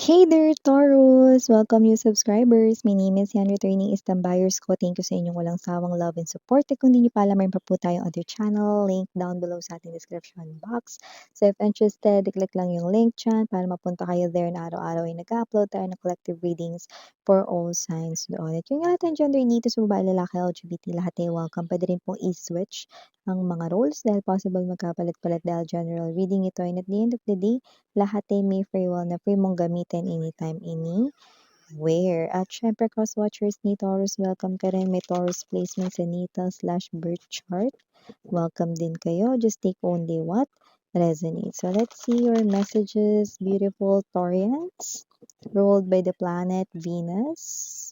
Hey there, Taurus! Welcome new subscribers. My name is Yan, returning is Tambayers ko. Thank you sa inyong walang sawang love and support. At kung di niyo pa alam, mayroon pa po tayong other channel. Link down below sa ating description box. So if interested, click lang yung link dyan para mapunta kayo there na araw-araw ay nag-upload tayo ng collective readings for all signs doon. At yung lahat ng gender dito sa babae, lalaki, LGBT, lahat ay welcome. Pwede rin pong i-switch ang mga roles dahil possible magkapalit-palit dahil general reading ito. And at the end of the day, lahat ay may free will na free mong gamitin anytime, anywhere. At syempre, cross-watchers ni Taurus, welcome ka rin. May Taurus placement sa natal/birth chart. Welcome din kayo. Just take only what resonates. So let's see your messages, beautiful Taurians, ruled by the planet Venus.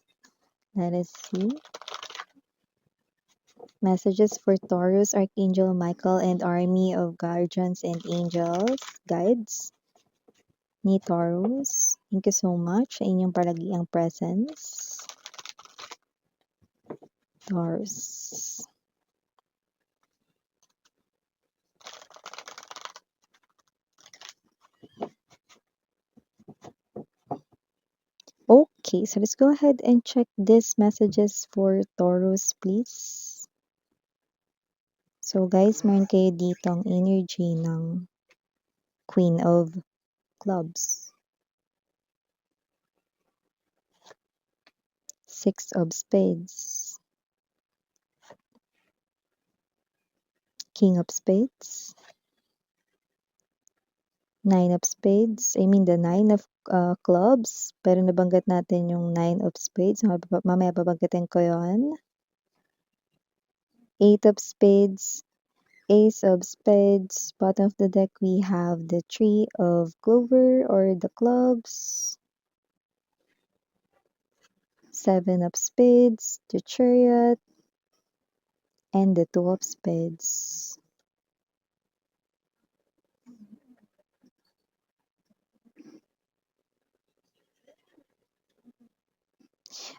Let us see. Messages for Taurus, Archangel Michael, and army of guardians and angels, guides ni Taurus. Thank you so much sa inyong palagiang presence, Taurus. Okay, so let's go ahead and check these messages for Taurus, please. So guys, meron kayo ditong energy ng Queen of Clubs, Six of Spades, King of Spades, Nine of Spades, I mean the Nine of Clubs, pero nabanggit natin yung Nine of Spades, mamaya babanggitin ko yun. Eight of Spades, Ace of Spades, bottom of the deck we have the Three of Clover or the Clubs, Seven of Spades, the Chariot, and the Two of Spades.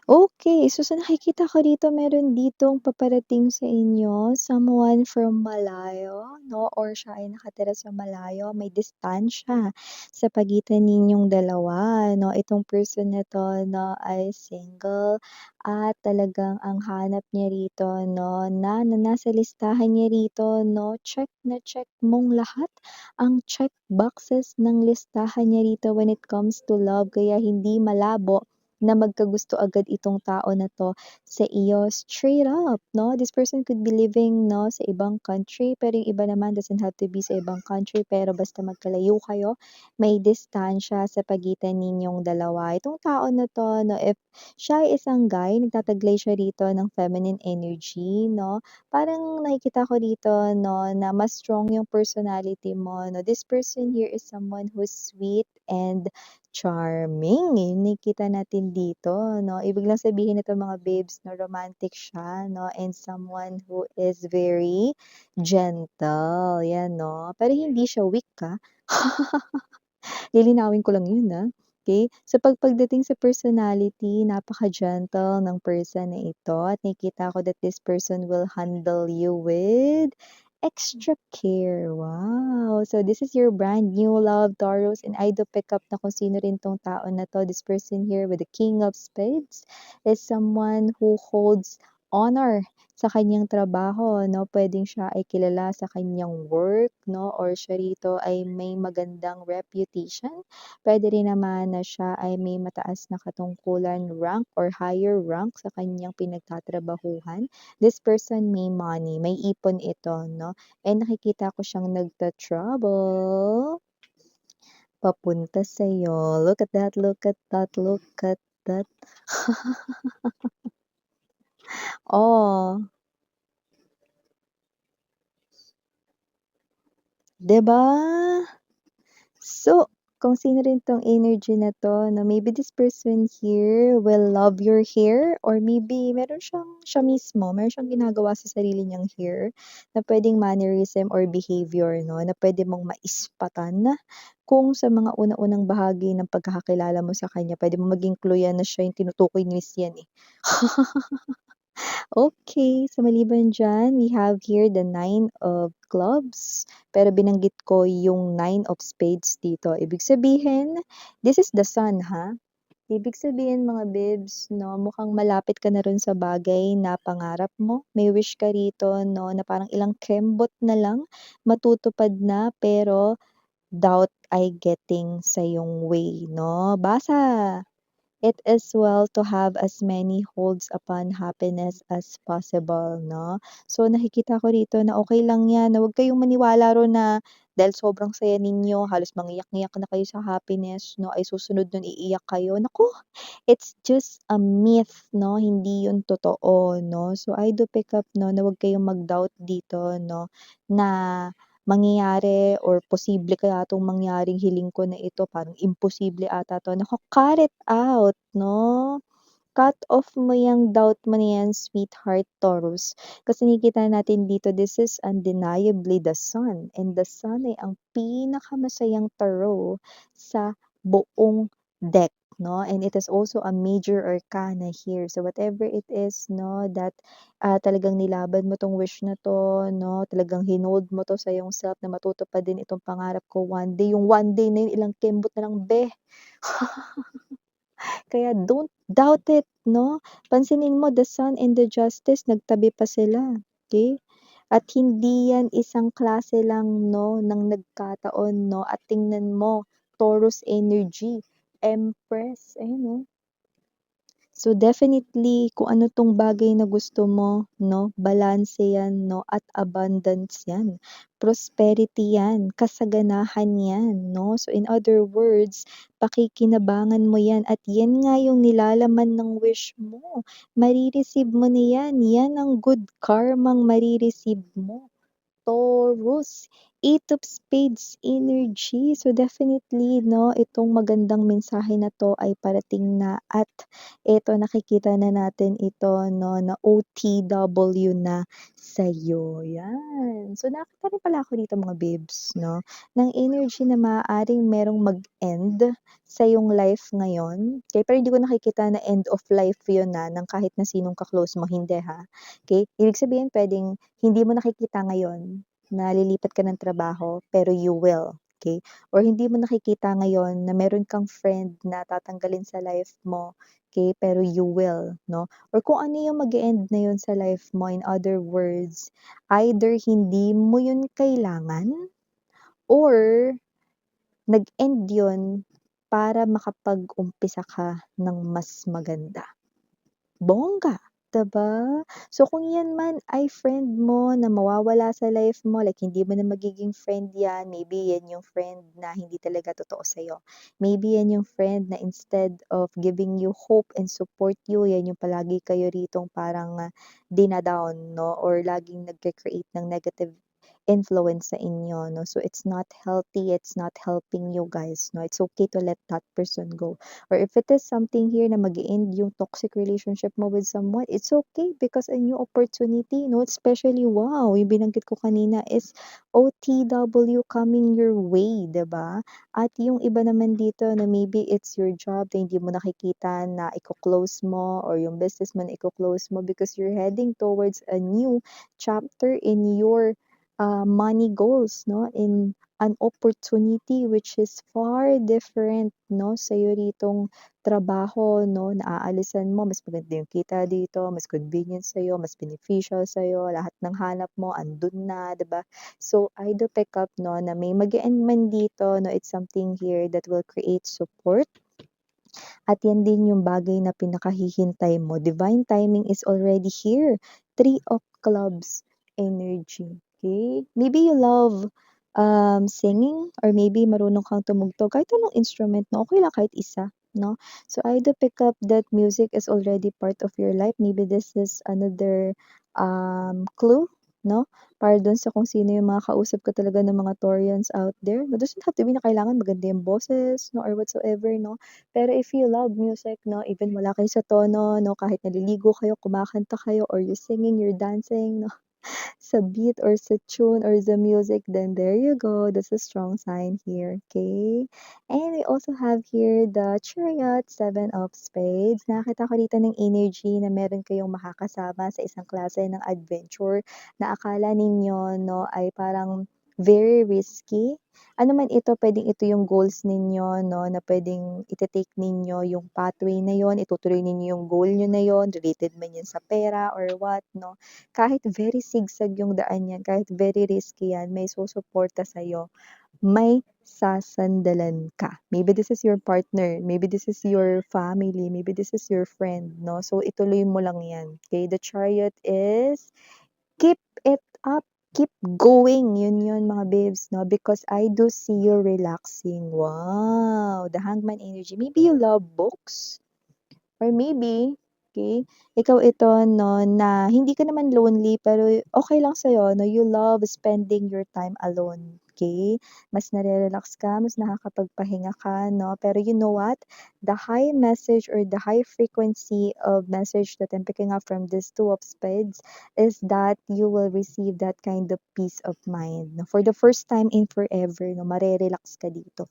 Okay, so sa nakikita ko dito, meron ditong paparating sa inyo, someone from malayo, no? Or siya ay nakatira sa malayo, may distansya sa pagitan ninyong dalawa, no? Itong person na 'to, no, ay single at talagang ang hanap niya rito, no, na nasa listahan niya rito, no, check na check mong lahat ang check boxes ng listahan niya rito when it comes to love, kaya hindi malabo na magkagusto agad itong tao na 'to sa iyo, straight up, 'no? This person could be living, 'no, sa ibang country, pero yung iba naman doesn't have to be sa ibang country, pero basta magkalayo kayo, may distansya sa pagitan ninyong dalawa. Itong tao na 'to, 'no, if siya ay isang guy, nagtataglay siya rito ng feminine energy, 'no? Parang nakikita ko dito, 'no, na mas strong yung personality mo, 'no? This person here is someone who's sweet and charming, yung nakikita natin dito, 'no? Ibig lang sabihin nito mga babes na romantic siya, 'no, and someone who is very gentle, 'yan, 'no? Pero hindi siya weak, Lilinawin ko lang 'yun, okay? Sa pagdating sa personality, napaka-gentle ng person na ito at nakikita ko that this person will handle you with extra care. Wow! So this is your brand new love, Taurus, and I do pick up na kung sino rin 'tong tao na 'to. This person here with the King of Spades is someone who holds honor sa kanyang trabaho, 'no? Puwedeng siya ay kilala sa kanyang work, 'no, or siya rito ay may magandang reputation. Puwede rin naman na siya ay may mataas na katungkulan, rank or higher rank sa kanyang pinagtatrabahuhan. This person may money, may ipon ito, 'no, and nakikita ko siyang nagta-travel papunta sa'yo. Look at that, look at that, look at that. Oh, 'di ba? So, kung sino rin 'tong energy na 'to, na maybe this person here will love your hair or maybe meron siya mismo, meron siyang ginagawa sa sarili niyang hair na puwedeng mannerism or behavior, 'no, na puwede mong maispatan kung sa mga una-unang bahagi ng pagkakakilala mo sa kanya puwede mo maging clue yan na siya yung tinutukoy ni Miss yan, eh. Okay, so maliban diyan, we have here the Nine of Clubs, pero binanggit ko yung Nine of Spades dito. Ibig sabihin, this is the Sun, ha? Ibig sabihin mga bibs 'no, mukhang malapit ka na rin sa bagay na pangarap mo. May wish ka rito 'no, na parang ilang kembot na lang matutupad na, pero doubt ay getting sa yung way 'no. Basa! It is well to have as many holds upon happiness as possible 'no. So nakikita ko rito na okey lang 'yan, na huwag kayong maniwala ron na dahil sobrang saya ninyo, halos mangiyak-ngiyak na kayo sa happiness 'no, ay susunod nun iiyak kayo. Naku, it's just a myth 'no, hindi yun totoo 'no. So I do pick up 'no, na huwag kayong mag-doubt dito 'no, na mangyayari or posible kaya 'tong mangyaring hiling ko na ito, parang imposible ata 'to. Naku, cut it out 'no. Cut off mo yang doubt mo na yan, sweetheart Taurus. Kasi nakikita natin dito, this is undeniably the sun. And the sun ay ang pinakamasayang tarot sa buong deck, no? And it is also a major arcana here. So whatever it is, no, that talagang nilaban mo tong wish na to, no, talagang hinold mo to sa iyong self na matutupad din itong pangarap ko one day. Yung one day na yun, ilang kembot na lang, be. Kaya don't doubt it 'no. Pansinin mo the Sun and the Justice nagtabi pa sila, okey? At hindi yan isang klase lang 'no, ng nagkataon 'no, at tingnan mo Taurus energy, Empress, ayan oh. So definitely kung ano 'tong bagay na gusto mo 'no, balanse yan 'no, at abundance yan. Prosperity yan, kasaganahan yan 'no. So in other words, pakikinabangan mo yan at yan nga yung nilalaman ng wish mo. Mo na yan, yan ang good karmang mo. Taurus, Eight of Spades energy. So definitely 'no, itong magandang mensahe na 'to ay parating na at eto nakikita na natin ito 'no, na OTW na sa'yo, 'yan. So nakita rin pala ako dito mga babes 'no, ng energy na maaaring merong mag-end sa iyong life ngayon, okey. Pero hindi ko nakikita na end of life 'yun, ng kahit na sinong ka-close mo, hindi ha. Okey, ibig sabihin puwedeng hindi mo nakikita ngayon na lilipat ka ng trabaho, pero you will, okey? Or hindi mo nakikita ngayon na meron kang friend na tatanggalin sa life mo, okey, pero you will 'no? Or kung ano yung mag-e-end na yun sa life mo, in other words, either hindi mo yun kailangan or nag-end yun para makapag-umpisa ka ng mas maganda. Bongga, 'di ba? So kung 'yan man ay friend mo na mawawala sa life mo, like hindi mo na magiging friend 'yan, maybe 'yan yung friend na hindi talaga totoo sa'yo. Maybe 'yan yung friend na instead of giving you hope and support you, 'yan yung palagi kayo ritong parang, dina-down 'no, or laging nagke-create ng negative influence sa inyo 'no. So it's not healthy, it's not helping you guys 'no. It's okay to let that person go. Or if it is something here na mag-e-end yung toxic relationship mo with someone, it's okay because a new opportunity, no? Especially, wow, yung binanggit ko kanina is OTW coming your way, 'di ba? At yung iba naman dito na maybe it's your job na hindi mo nakikita na iko-close mo or yung business mo na iko-close mo because you're heading towards a new chapter in your money goals, no? In an opportunity which is far different 'no, sa'yo ritong trabaho 'no, na aalisan mo mas maganda yung kita dito, mas convenient sa'yo, mas beneficial sa'yo, lahat ng hanap mo andun na, 'di ba? So, I do pick up 'no, na may mag-e-end man dito 'no, it's something here that will create support at yan din yung bagay na pinakahihintay mo. Divine timing is already here. Three of Clubs energy. Okay? Maybe you love singing or maybe marunong kang tumugtog. Kahit anong instrument, no? Okay lang kahit isa. No? So I do pick up that music is already part of your life. Maybe this is another clue, no? Para dun sa kung sino yung mga kausap ko talaga ng mga Taurians out there. No, doesn't have to be na kailangan maganda yung boses, no, or whatsoever, no? Pero if you love music 'no, even wala kayo sa tono 'no, kahit naliligo kayo, kumakanta kayo, or you're singing, you're dancing 'no, sa beat or sa tune or the music, then there you go. That's a strong sign here, okay? And we also have here the Chariot, Seven of Spades. Nakita ko dito ng energy na meron kayong makakasama sa isang klase ng adventure na akala ninyo, no, ay parang very risky. Ano man ito, pwedeng ito yung goals ninyo, no, na pwedeng ite-take ninyo yung pathway na yon, itutuloy ninyo yung goal nyo na yon, related man yan sa pera or what, no. Kahit very sigsag yung daan yan, kahit very risky yan, may susuporta sa'yo, may sasandalan ka. Maybe this is your partner, maybe this is your family, maybe this is your friend, no? So, ituloy mo lang yan. Okay? The chariot is keep it up, keep going. Yun mga babes, no? Because I do see you relaxing. Wow! The hangman energy. Maybe you love books. Or maybe, okay, ikaw ito 'no, na hindi ka naman lonely pero okay lang sa'yo 'no, you love spending your time alone, okay. Mas nare-relax ka, mas nakakapagpahinga ka 'no, pero you know what? The high message or the high frequency of message that I'm picking up from this Two of Spades is that you will receive that kind of peace of mind 'no. For the first time in forever 'no, mare-relax ka dito.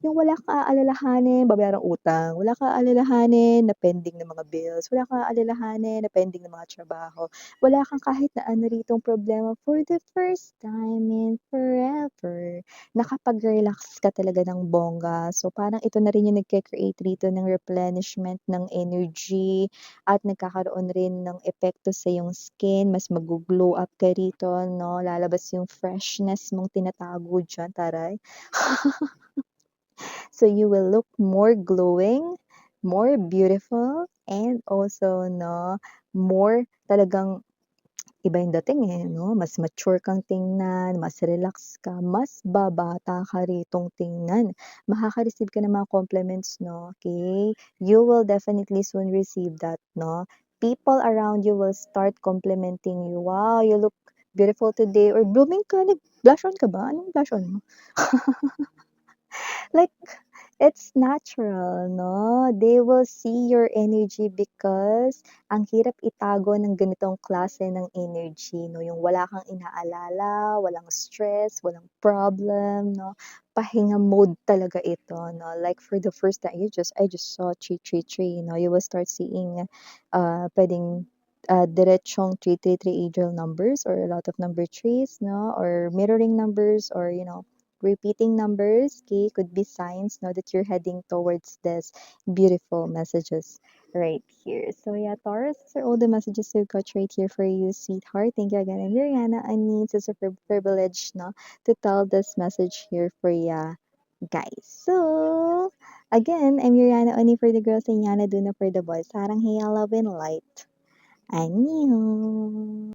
Yung wala kang aalalahanin, babayarang utang, wala kang aalalahanin na pending na mga bills, wala kang aalalahanin na pending na mga trabaho, wala kang kahit na ano ritong problema for the first time in forever. Nakapag-relax ka talaga ng bongga. So, parang ito na rin yung nagke-create rito ng replenishment ng energy at nagkakaroon rin ng epekto sa iyong skin. Mas mag-glow up ka rito, no? Lalabas yung freshness mong tinatago dyan, taray. So you will look more glowing, more beautiful, and also, no, more talagang iba yung dating eh, no? Mas mature kang tingnan, mas relax ka, mas babata ka ritong tingnan. Makaka-receive ka ng mga compliments, no? Okay? You will definitely soon receive that, no? People around you will start complimenting you. Wow, you look beautiful today. Or blooming ka, nag-blush on ka ba? Anong blush on mo? Like, it's natural, no? They will see your energy because ang hirap itago ng ganitong klase ng energy, no? Yung wala kang inaalala, walang stress, walang problem, no? Pahinga mode talaga ito, no? Like for the first time, I just saw 333, no? You will start seeing, pwedeng diretsong 333 angel numbers or a lot of number trees, no? Or mirroring numbers or, repeating numbers, okay, could be signs now that you're heading towards this beautiful messages right here. So yeah, Taurus, these are all the messages we've got right here for you, sweetheart. Thank you again. And Mariana, I mean, it's a privilege, no, to tell this message here for ya, guys. So, again, I'm Yuriana, only for the girls, and Yana Duna for the boys. Sarang hiya, love and light. Annyeong!